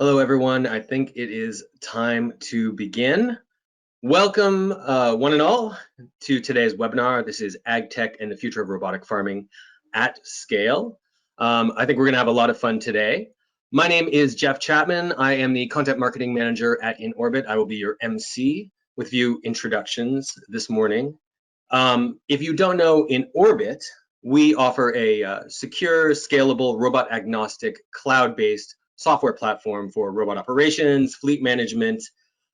Hello, everyone. I think it is time to begin. Welcome, one and all, to today's webinar. This is AgTech and the Future of Robotic Farming at Scale. I think we're going to have a lot of fun today. My name is Jeff Chapman. I am the Content Marketing Manager at Inorbit. I will be your MC with a few introductions this morning. If you don't know, Inorbit, we offer a secure, scalable, robot-agnostic, cloud-based software platform for robot operations, fleet management,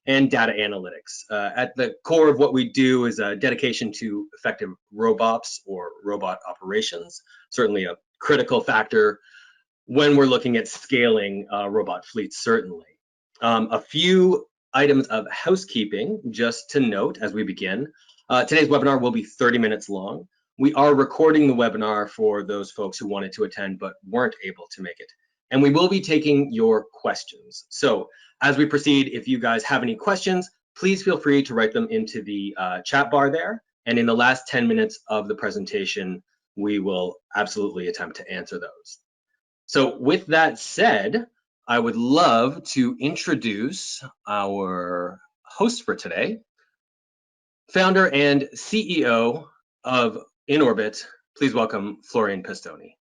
and data analytics. At the core of what we do is a dedication to effective RobOps, or robot operations, certainly a critical factor when we're looking at scaling robot fleets, certainly. A few items of housekeeping just to note as we begin. Today's webinar will be 30 minutes long. We are recording the webinar for those folks who wanted to attend but weren't able to make it. And we will be taking your questions. So as we proceed, if you guys have any questions, please feel free to write them into the chat bar there. And in the last 10 minutes of the presentation, we will absolutely attempt to answer those. So with that said, I would love to introduce our host for today, founder and CEO of Inorbit. Please welcome Florian Pestoni.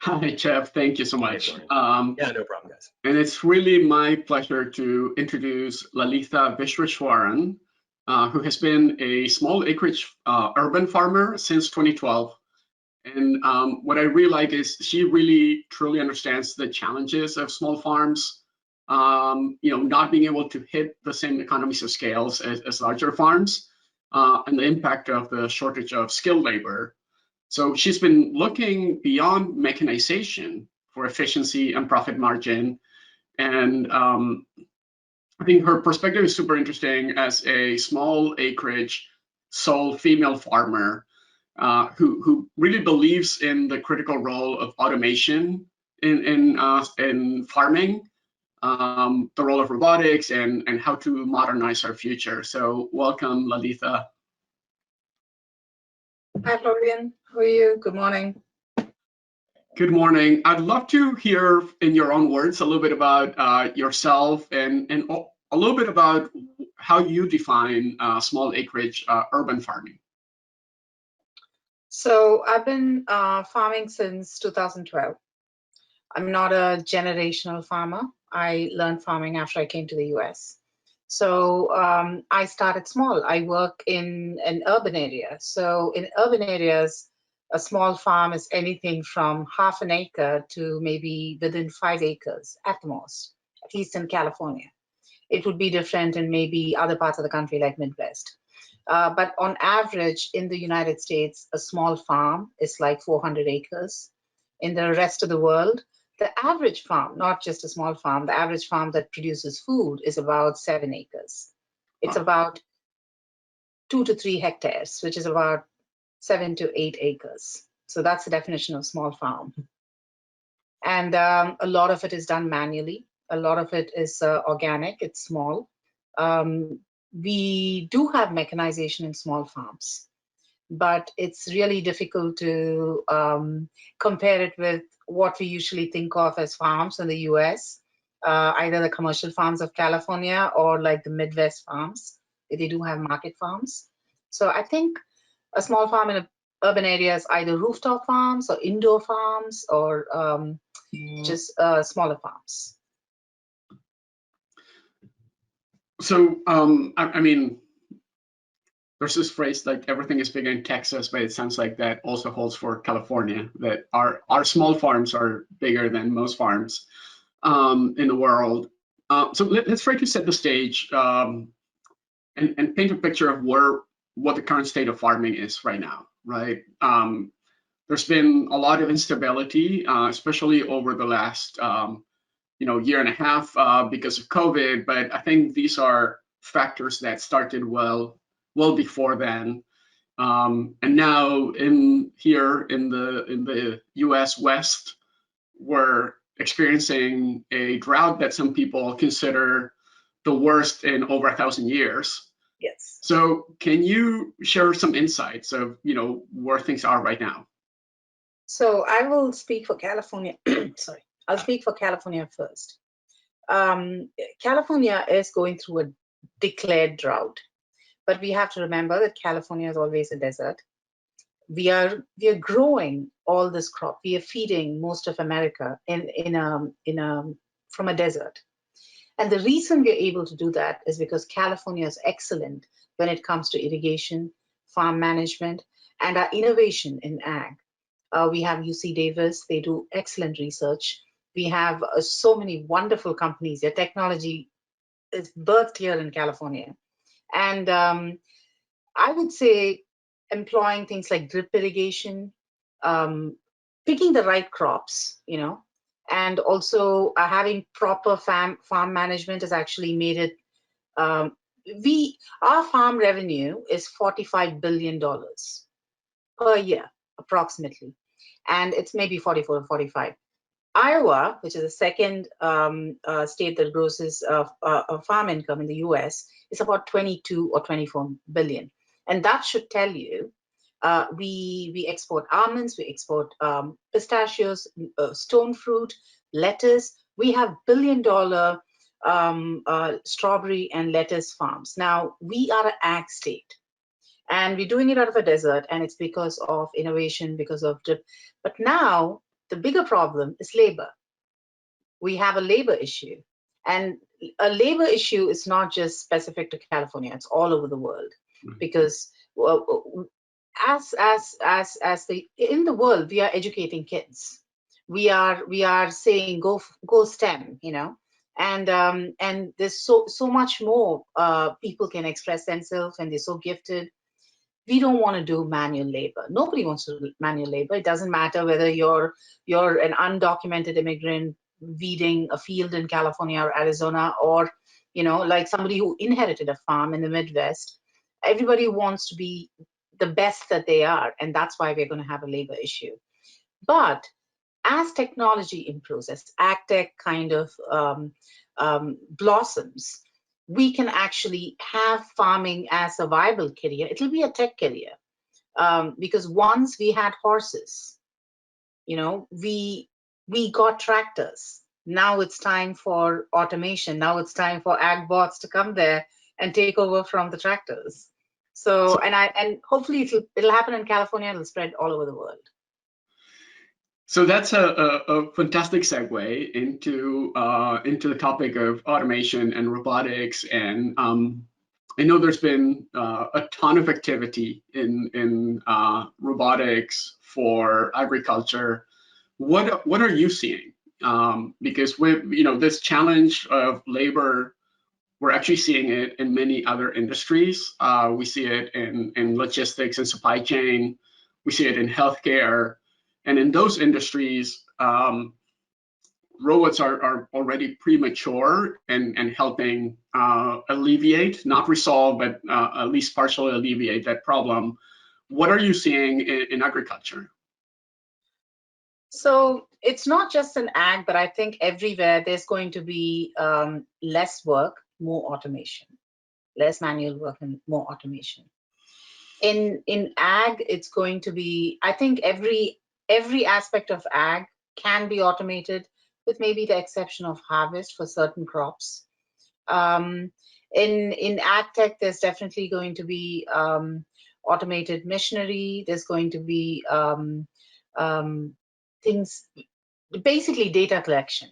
Hi, Jeff. Thank you so much. Yeah, no problem, guys. And it's really my pleasure to introduce Lalitha Visveswaran, who has been a small acreage urban farmer since 2012. And what I really like is she really truly understands the challenges of small farms, not being able to hit the same economies of scales as larger farms, and the impact of the shortage of skilled labor. So she's been looking beyond mechanization for efficiency and profit margin. And I think her perspective is super interesting as a small acreage sole female farmer who really believes in the critical role of automation in farming, the role of robotics, and how to modernize our future. So welcome, Lalitha. Hi, Florian. How are you? Good morning. Good morning. I'd love to hear in your own words a little bit about yourself and a little bit about how you define small acreage urban farming. So I've been farming since 2012. I'm not a generational farmer. I learned farming after I came to the US. So I started small. I work in an urban area. So in urban areas, a small farm is anything from half an acre to maybe within 5 acres at the most, at least in California. It would be different in maybe other parts of the country like Midwest. But on average, in the United States, a small farm is like 400 acres. In the rest of the world, the average farm, not just a small farm, the average farm that produces food is about 7 acres. It's about 2 to 3 hectares, which is about 7 to 8 acres. So that's the definition of small farm. And a lot of it is done manually. A lot of it is organic. It's small. We do have mechanization in small farms, but it's really difficult to compare it with what we usually think of as farms in the US, either the commercial farms of California or like the Midwest farms. They do have market farms. So I think a small farm in an urban area is either rooftop farms or indoor farms or just smaller farms. So, I mean, there's this phrase like everything is bigger in Texas, but it sounds like that also holds for California, that our small farms are bigger than most farms in the world. So let's try to set the stage and paint a picture of what the current state of farming is right now, right? There's been a lot of instability, especially over the last year and a half because of COVID, but I think these are factors that started well before then, and now in the U.S. West, we're experiencing a drought that some people consider the worst in over 1,000 years. Yes. So can you share some insights of where things are right now? So I will speak for California. Sorry. I'll speak for California first. California is going through a declared drought, but we have to remember that California is always a desert. We are growing all this crop. We are feeding most of America from a desert. And the reason we're able to do that is because California is excellent when it comes to irrigation, farm management, and our innovation in ag. We have UC Davis, they do excellent research. We have so many wonderful companies. Their technology is birthed here in California. And I would say employing things like drip irrigation, picking the right crops, and also having proper farm management has actually made it. Our farm revenue is $45 billion per year, approximately, and it's maybe 44 or 45. Iowa, which is the second state that grosses farm income in the US, is about 22 or 24 billion. And that should tell you, we export almonds, we export pistachios, stone fruit, lettuce. We have billion-dollar strawberry and lettuce farms. Now, we are an ag state, and we're doing it out of a desert, and it's because of innovation, because of drip. But now, the bigger problem is labor. We have a labor issue, and a labor issue is not just specific to California; it's all over the world. Because in the world, we are educating kids. We are saying go STEM, and there's so much more people can express themselves, and they're so gifted. We don't want to do manual labor. Nobody wants to do manual labor. It doesn't matter whether you're an undocumented immigrant weeding a field in California or Arizona, or like somebody who inherited a farm in the Midwest. Everybody wants to be the best that they are, and that's why we're going to have a labor issue. But as technology improves, as AgTech kind of blossoms, we can actually have farming as a viable career. It'll be a tech career, because once we had horses, we got tractors. Now it's time for automation. Now it's time for ag bots to come there and take over from the tractors. So and hopefully it'll happen in California. It'll spread all over the world. So that's a fantastic segue into the topic of automation and robotics. And I know there's been a ton of activity in robotics for agriculture. What are you seeing? Because with this challenge of labor, we're actually seeing it in many other industries. We see it in logistics and supply chain. We see it in healthcare. And in those industries, robots are already premature and helping alleviate, not resolve, but at least partially alleviate that problem. What are you seeing in agriculture? So it's not just in ag, but I think everywhere there's going to be less work, more automation, less manual work and more automation. In ag, it's going to be, I think every aspect of ag can be automated, with maybe the exception of harvest for certain crops. In AgTech, there's definitely going to be automated machinery. There's going to be things, basically data collection.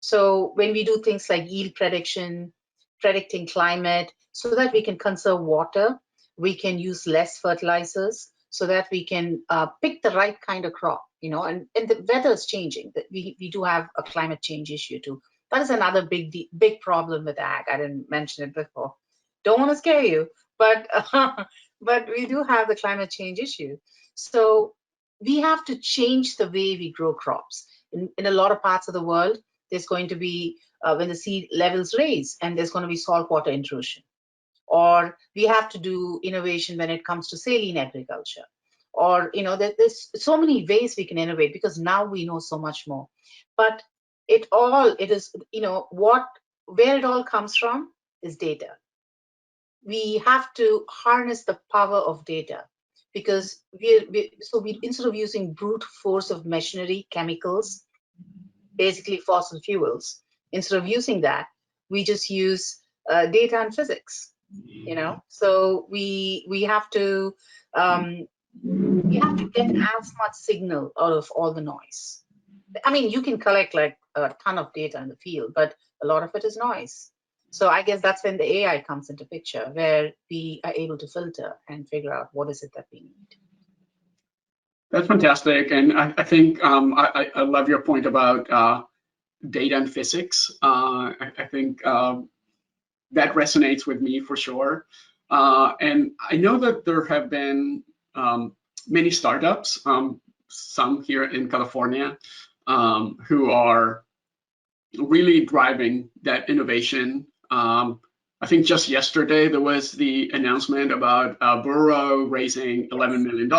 So when we do things like yield prediction, predicting climate, so that we can conserve water, we can use less fertilizers, so that we can pick the right kind of crop, and the weather is changing. We do have a climate change issue too. That is another big problem with ag. I didn't mention it before. Don't want to scare you, but but we do have the climate change issue. So we have to change the way we grow crops. In a lot of parts of the world, there's going to be, when the sea levels raise, and there's going to be saltwater intrusion. Or we have to do innovation when it comes to saline agriculture. Or, there's so many ways we can innovate, because now we know so much more. But it is, where it all comes from is data. We have to harness the power of data, because we instead of using brute force of machinery, chemicals, basically fossil fuels. Instead of using that, we just use data and physics. So we have to get as much signal out of all the noise. I mean, you can collect like a ton of data in the field, but a lot of it is noise. So I guess that's when the AI comes into picture, where we are able to filter and figure out what is it that we need. That's fantastic, and I think I love your point about data and physics. I think that resonates with me for sure. And I know that there have been many startups, some here in California, who are really driving that innovation. I think just yesterday there was the announcement about Burrow raising $11 million.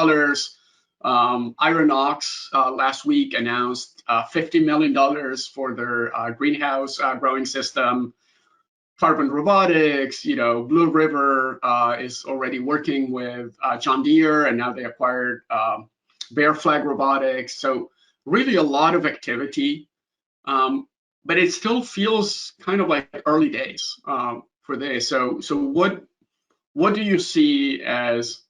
Ironox last week announced $50 million for their greenhouse growing system. Carbon Robotics, Blue River is already working with John Deere, and now they acquired Bear Flag Robotics. So really a lot of activity, but it still feels kind of like early days for this. So what do you see as,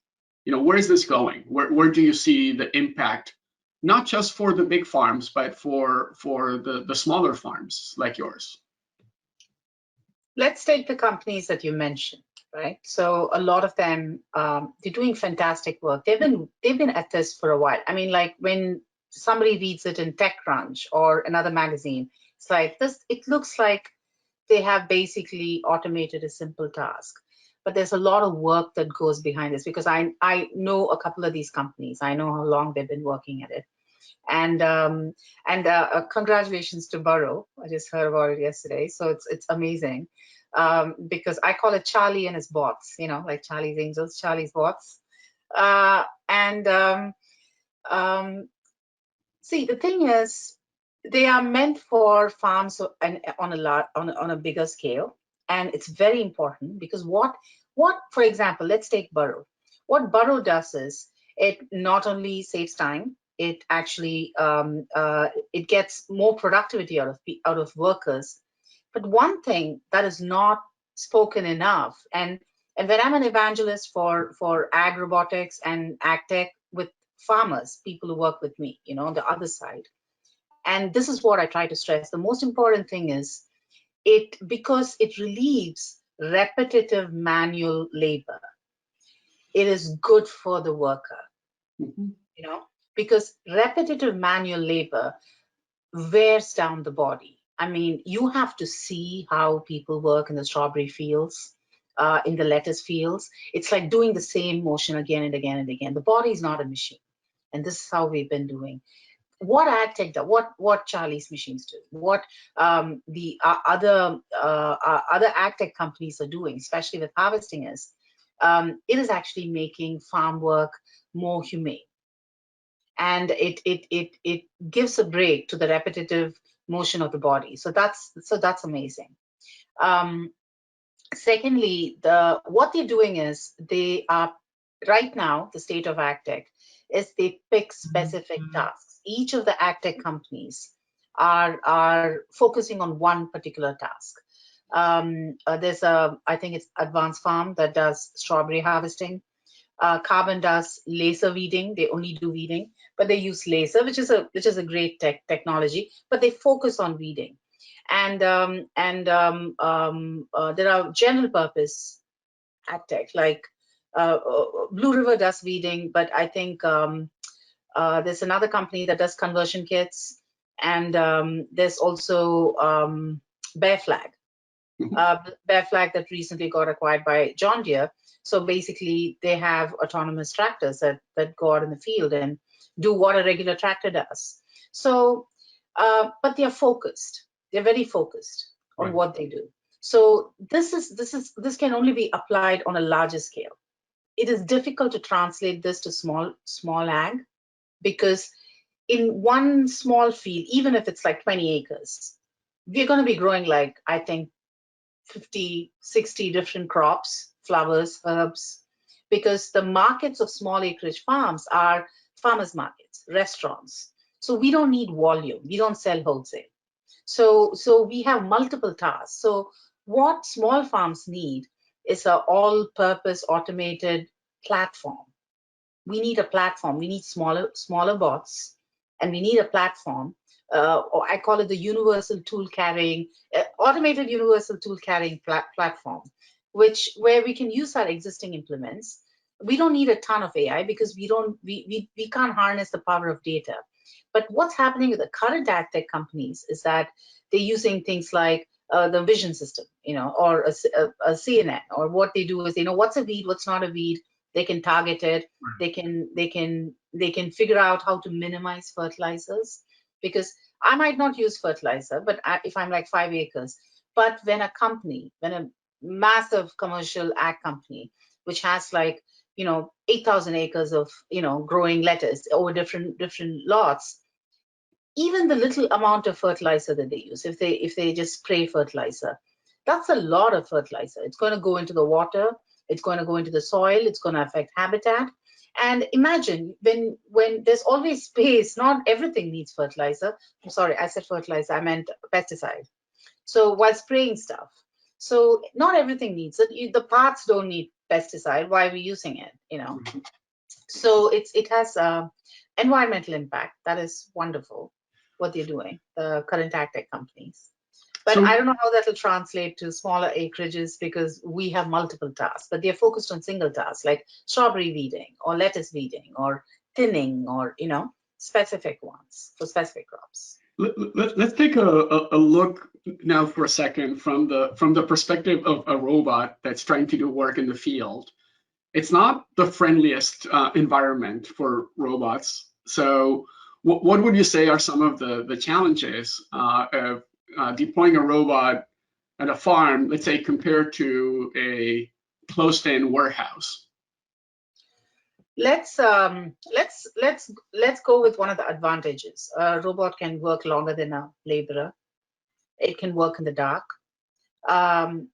where is this going? Where do you see the impact, not just for the big farms, but for the smaller farms like yours? Let's take the companies that you mentioned, right? So a lot of them, they're doing fantastic work. They've been at this for a while. I mean, like when somebody reads it in TechCrunch or another magazine, it's like this. It looks like they have basically automated a simple task, but there's a lot of work that goes behind this, because I know a couple of these companies. I know how long they've been working at it. And congratulations to Burrow. I just heard about it yesterday, so it's amazing, because I call it Charlie and his bots. Like Charlie's Angels, Charlie's bots. See, the thing is, they are meant for farms on a bigger scale, and it's very important because what for example, let's take Burrow. What Burrow does is it not only saves time, it actually it gets more productivity out of workers. But one thing that is not spoken enough, and when I'm an evangelist for ag robotics and AgTech with farmers, people who work with me, on the other side, and this is what I try to stress. The most important thing is because it relieves repetitive manual labor. It is good for the worker. Mm-hmm. Because repetitive manual labor wears down the body. I mean, you have to see how people work in the strawberry fields, in the lettuce fields. It's like doing the same motion again and again and again. The body is not a machine. And this is how we've been doing. What AgTech does, what Charlie's machines do, what the other AgTech companies are doing, especially with harvesting, is it is actually making farm work more humane. And it gives a break to the repetitive motion of the body. So that's amazing. Secondly, what they're doing is they are right now, the state of AgTech is they pick specific tasks. Each of the AgTech companies are focusing on one particular task. There's I think it's Advanced Farm that does strawberry harvesting. Carbon does laser weeding. They only do weeding, but they use laser, which is a great technology. But they focus on weeding, and there are general purpose AgTech like Blue River does weeding, but I think there's another company that does conversion kits, and there's also Bear Flag. Bear Flag that recently got acquired by John Deere. So basically, they have autonomous tractors that go out in the field and do what a regular tractor does. So, but they are focused. They're very focused on what they do. So this can only be applied on a larger scale. It is difficult to translate this to small ag, because in one small field, even if it's like 20 acres, we're going to be growing like, I think, 50, 60 different crops, flowers, herbs, because the markets of small acreage farms are farmers markets, restaurants. So we don't need volume. We don't sell wholesale. So we have multiple tasks. So what small farms need is an all-purpose automated platform. We need a platform. We need smaller bots, and we need a platform. Or I call it the universal tool carrying, automated universal tool carrying platform, where we can use our existing implements. We don't need a ton of AI because we can't harness the power of data. But what's happening with the current AgTech companies is that they're using things like the vision system, or a CNN, or what they do is they know what's a weed, what's not a weed. They can target it. They can figure out how to minimize fertilizers, because I might not use fertilizer, but if I'm like 5 acres. But when a massive commercial ag company, which has like 8,000 acres of growing lettuce over different lots, even the little amount of fertilizer that they use, if they just spray fertilizer, that's a lot of fertilizer. It's going to go into the water, it's going to go into the soil, it's going to affect habitat. And imagine when there's always space, not everything needs fertilizer. I'm sorry, I said fertilizer, I meant pesticide. So while spraying stuff, so not everything needs it. The parts don't need pesticide. Why are we using it? So it has environmental impact. That is wonderful what they're doing, the current AgTech companies. But I don't know how that will translate to smaller acreages, because we have multiple tasks, but they're focused on single tasks like strawberry weeding or lettuce weeding or thinning, or specific ones for specific crops. Let's take a look now for a second from the perspective of a robot that's trying to do work in the field. It's not the friendliest environment for robots. So what would you say are some of the challenges of deploying a robot at a farm, let's say, compared to a closed-in warehouse? Let's go with one of the advantages. A robot can work longer than a laborer. It can work in the dark.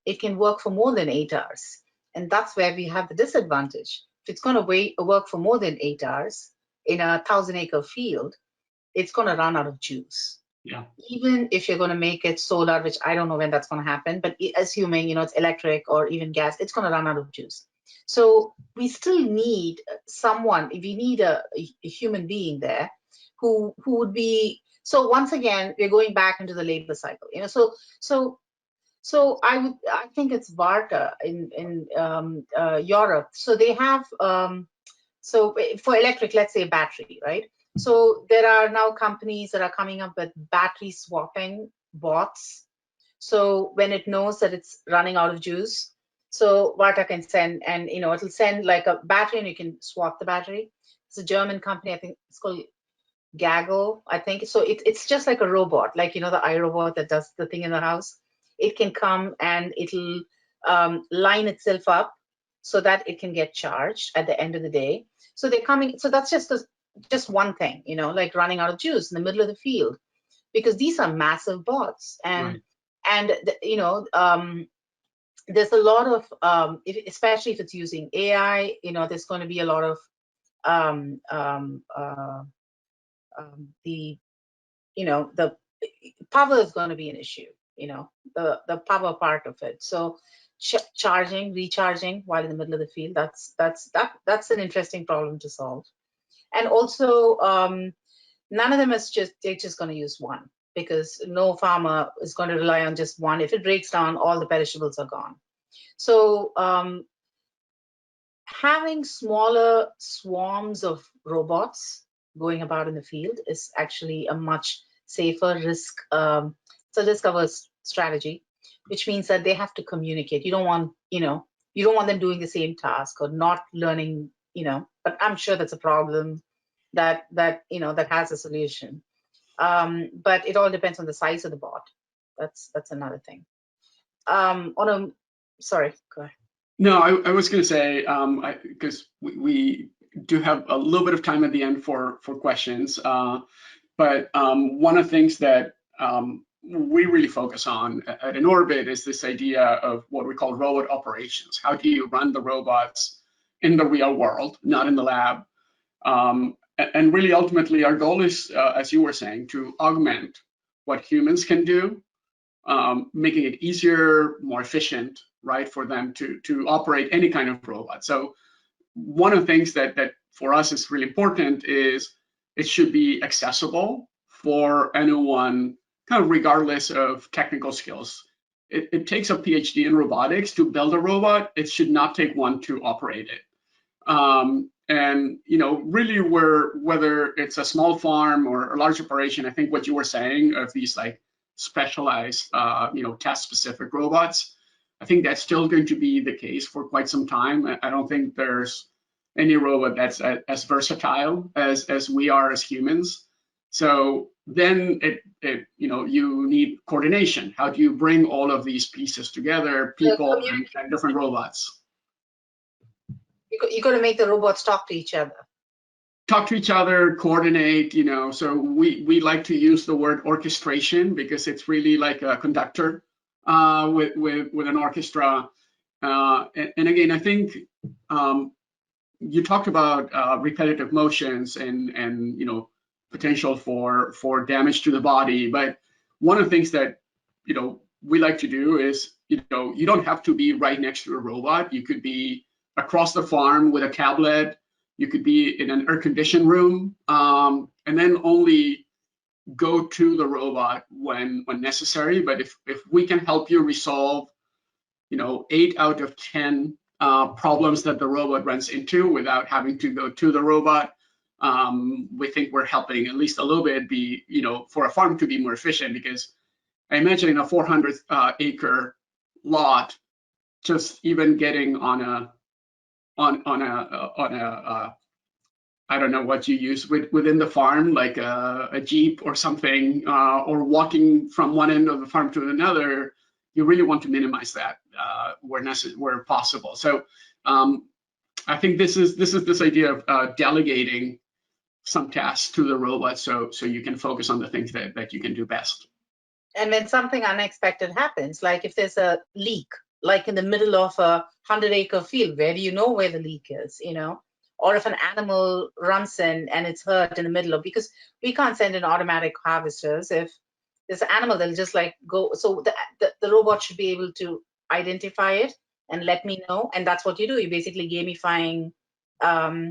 It can work for more than 8 hours. And that's where we have the disadvantage. If it's going to work for more than 8 hours in a 1,000-acre field, it's going to run out of juice. Yeah. Even if you're going to make it solar, which I don't know when that's going to happen, but assuming it's electric or even gas, it's going to run out of juice. So we still need someone. We need a human being there who would be. So once again, we're going back into the labor cycle. So I think it's Varta in Europe. So they have so for electric, let's say battery, right? So there are now companies that are coming up with battery swapping bots. So when it knows that it's running out of juice, so Varta can send, and it'll send like a battery, and you can swap the battery. It's a German company, I think it's called Gaggle, I think. So it's just like a robot, like the iRobot that does the thing in the house. It can come and it'll line itself up so that it can get charged at the end of the day. So they're coming. So that's just one thing, like running out of juice in the middle of the field, because these are massive bots, and there's a lot of especially if it's using AI, there's going to be a lot of the power is going to be an issue, the power part of it. So charging, recharging while in the middle of the field, that's an interesting problem to solve. And also none of them they're just going to use one, because no farmer is going to rely on just one. If it breaks down, all the perishables are gone. So having smaller swarms of robots going about in the field is actually a much safer risk. It's a risk-averse strategy, which means that they have to communicate. You don't want them doing the same task or not learning. But I'm sure that's a problem that has a solution. But it all depends on the size of the bot. That's another thing. Sorry, go ahead. No, I was going to say, because we do have a little bit of time at the end for questions, but one of the things that we really focus on at Inorbit is this idea of what we call robot operations. How do you run the robots in the real world, not in the lab? And really, ultimately, our goal is, as you were saying, to augment what humans can do, making it easier, more efficient, right, for them to operate any kind of robot. So one of the things that for us is really important is it should be accessible for anyone, kind of regardless of technical skills. It takes a PhD in robotics to build a robot. It should not take one to operate it. And really, whether it's a small farm or a large operation, I think what you were saying of these like specialized, task-specific robots, I think that's still going to be the case for quite some time. I don't think there's any robot that's as versatile as we are as humans. So then you need coordination. How do you bring all of these pieces together, people and different robots? You got to make the robots talk to each other. Talk to each other, coordinate, so we like to use the word orchestration because it's really like a conductor with an orchestra. And again, I think you talked about repetitive motions and potential for damage to the body. But one of the things that we like to do is you don't have to be right next to a robot. You could be across the farm with a tablet. You could be in an air-conditioned room, and then only go to the robot when necessary. But if we can help you resolve 8 out of 10 problems that the robot runs into without having to go to the robot, we think we're helping at least a little bit be, for a farm to be more efficient. Because I imagine in a 400-acre lot, just even getting on a I don't know what you use within the farm, like a Jeep or something, or walking from one end of the farm to another, you really want to minimize that where possible. So I think this is this idea of delegating some tasks to the robot so you can focus on the things that you can do best. And when something unexpected happens, like if there's a leak, like in the middle of a 100-acre field, where do you know where the leak is, Or if an animal runs in and it's hurt in the middle of, because we can't send in automatic harvesters. If there's an animal, they'll just like go. So the robot should be able to identify it and let me know. And that's what you do. You're basically gamifying a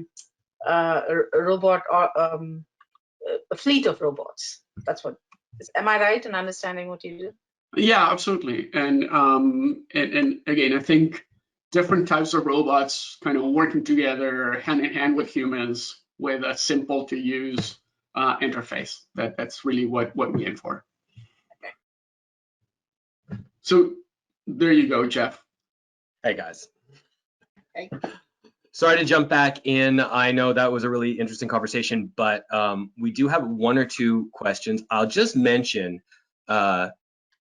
robot or a fleet of robots. That's what. Am I right in understanding what you do? Yeah, absolutely. And again, I think different types of robots kind of working together hand in hand with humans with a simple to use interface. That's really what we aim for. Okay. So there you go, Jeff. Hey guys. Hey. Sorry to jump back in. I know that was a really interesting conversation, but we do have 1 or 2 questions. I'll just mention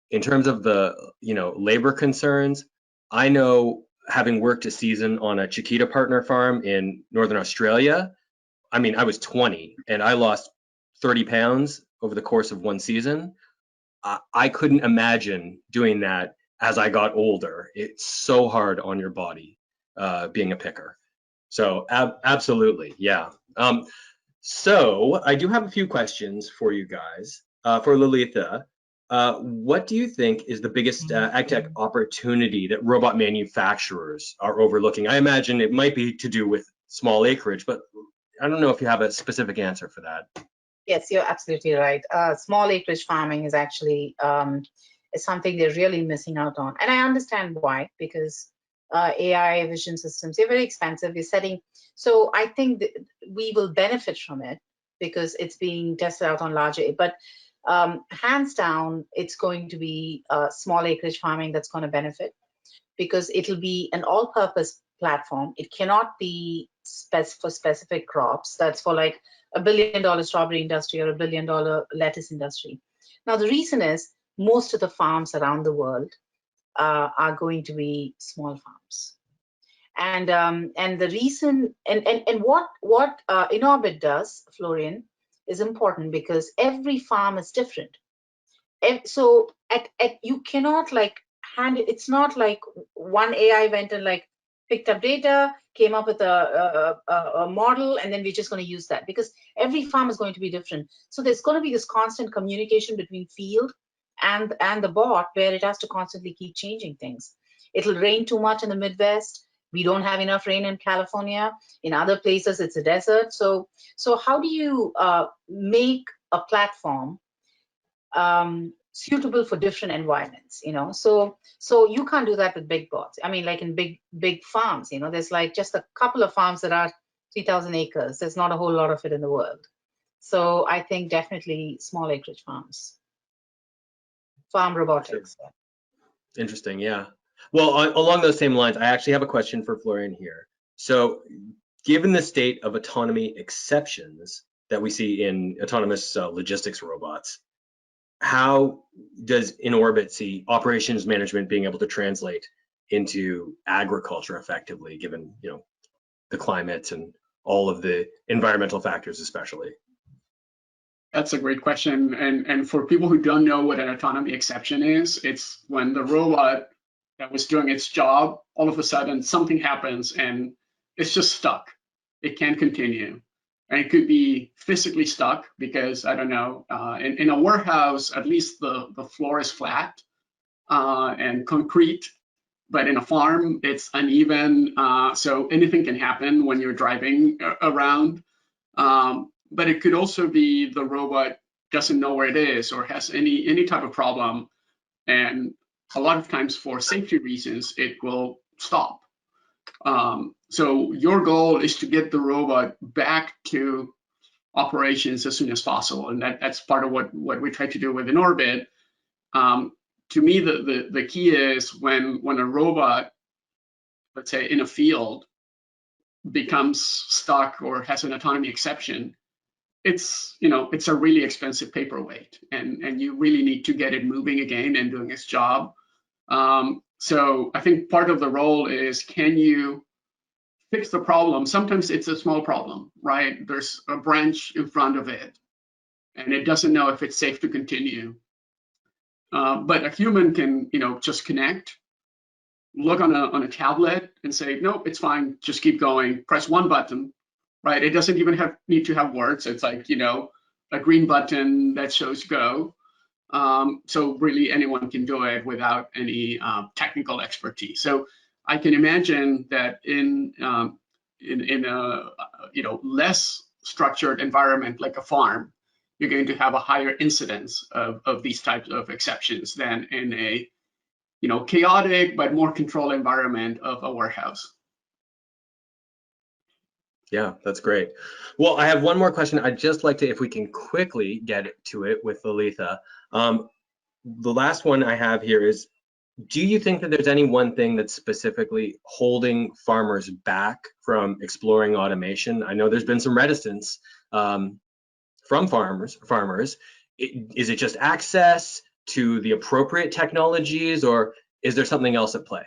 in terms of the labor concerns, I know, having worked a season on a Chiquita partner farm in Northern Australia, I mean, I was 20 and I lost 30 pounds over the course of 1 season. I couldn't imagine doing that as I got older. It's so hard on your body being a picker. So absolutely, yeah. So I do have a few questions for you guys. For Lalitha, what do you think is the biggest AgTech opportunity that robot manufacturers are overlooking? I imagine it might be to do with small acreage, but I don't know if you have a specific answer for that. Yes, you're absolutely right. Small acreage farming is actually is something they're really missing out on. And I understand why, because AI vision systems, they're very expensive. We're setting, so I think that we will benefit from it because it's being tested out on larger, but hands down, it's going to be small acreage farming that's going to benefit because it'll be an all-purpose platform. It cannot be for specific crops. That's for like $1 billion strawberry industry or $1 billion lettuce industry. Now, the reason is most of the farms around the world are going to be small farms. And the reason, and what Inorbit does, Florian, is important because every farm is different. So you cannot like hand it. It's not like one AI went and like picked up data, came up with a model, and then we're just going to use that, because every farm is going to be different. So there's going to be this constant communication between field and the bot, where it has to constantly keep changing things. It'll rain too much in the Midwest. We don't have enough rain in California. In other places, it's a desert. So how do you make a platform suitable for different environments? So you can't do that with big bots. I mean, like in big farms, there's like just a couple of farms that are 3,000 acres. There's not a whole lot of it in the world. So I think definitely small acreage farms, farm robotics. Sure. Interesting, yeah. Well, along those same lines, I actually have a question for Florian here. So given the state of autonomy exceptions that we see in autonomous logistics robots, how does Inorbit see operations management being able to translate into agriculture effectively, given the climate and all of the environmental factors, especially? That's a great question. And for people who don't know what an autonomy exception is, it's when the robot that was doing its job, all of a sudden something happens and it's just stuck. It can't continue. And it could be physically stuck because, I don't know, in a warehouse, at least the floor is flat and concrete, but in a farm, it's uneven. So anything can happen when you're driving around. But it could also be the robot doesn't know where it is or has any type of problem. And a lot of times for safety reasons, it will stop. So your goal is to get the robot back to operations as soon as possible. And that's part of what we try to do with Inorbit. To me, the key is when a robot, let's say in a field, becomes stuck or has an autonomy exception, it's a really expensive paperweight, and you really need to get it moving again and doing its job. So I think part of the role is, can you fix the problem? Sometimes it's a small problem, right? There's a branch in front of it, and it doesn't know if it's safe to continue. But a human can, just connect, look on a tablet, and say, no, it's fine, just keep going. Press one button, right? It doesn't even need to have words. It's like, a green button that shows go. So really anyone can do it without any technical expertise. So I can imagine that in a less structured environment like a farm, you're going to have a higher incidence of these types of exceptions than in a chaotic but more controlled environment of a warehouse. Yeah, that's great. Well, I have one more question. I'd just like to, if we can quickly get to it with Lalitha. The last one I have here is, do you think that there's any one thing that's specifically holding farmers back from exploring automation? I know there's been some reticence from farmers. Is it just access to the appropriate technologies, or is there something else at play?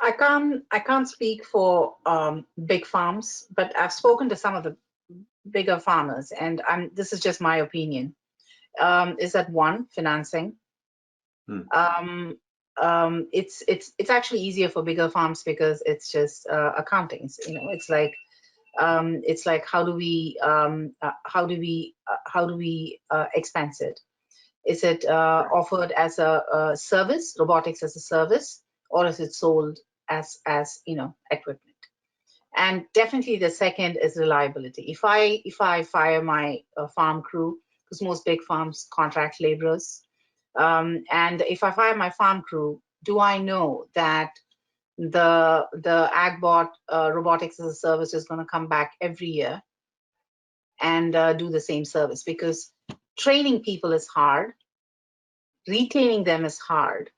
I can't speak for big farms, but I've spoken to some of the bigger farmers, and this is just my opinion. Is that one, financing? It's actually easier for bigger farms because it's just accounting. It's like how do we expense it? Is it offered as a service, robotics as a service, or is it sold as equipment? And definitely the second is reliability. If I fire my farm crew, because most big farms contract laborers, and if I fire my farm crew, do I know that the AgBot robotics as a service is going to come back every year and do the same service? Because training people is hard, retaining them is hard,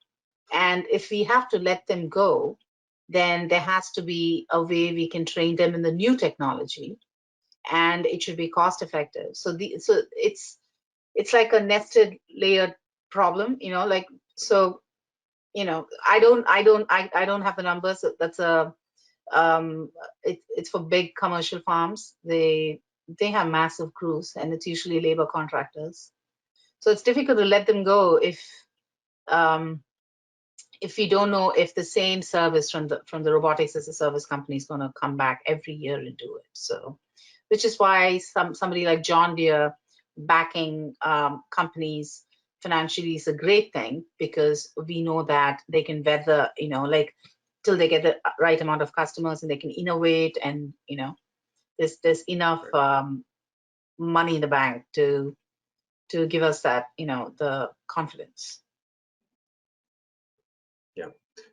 and if we have to let them go, then there has to be a way we can train them in the new technology, and it should be cost effective. So it's like a nested layered problem, I don't have the numbers. That's it's for big commercial farms. They have massive crews, and it's usually labor contractors. So it's difficult to let them go if if we don't know if the same service from the robotics as a service company is going to come back every year and do it. So, which is why somebody like John Deere backing companies financially is a great thing, because we know that they can weather, like till they get the right amount of customers, and they can innovate, and there's enough money in the bank to give us that, the confidence. Yeah,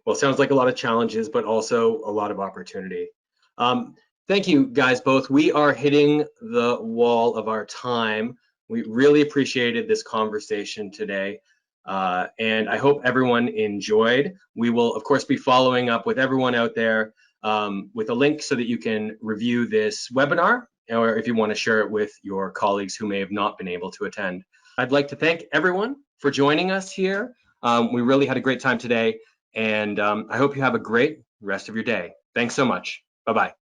well, sounds like a lot of challenges, but also a lot of opportunity. Thank you guys both. We are hitting the wall of our time. We really appreciated this conversation today, and I hope everyone enjoyed. We will, of course, be following up with everyone out there with a link so that you can review this webinar, or if you want to share it with your colleagues who may have not been able to attend. I'd like to thank everyone for joining us here. We really had a great time today, and I hope you have a great rest of your day. Thanks so much. Bye-bye.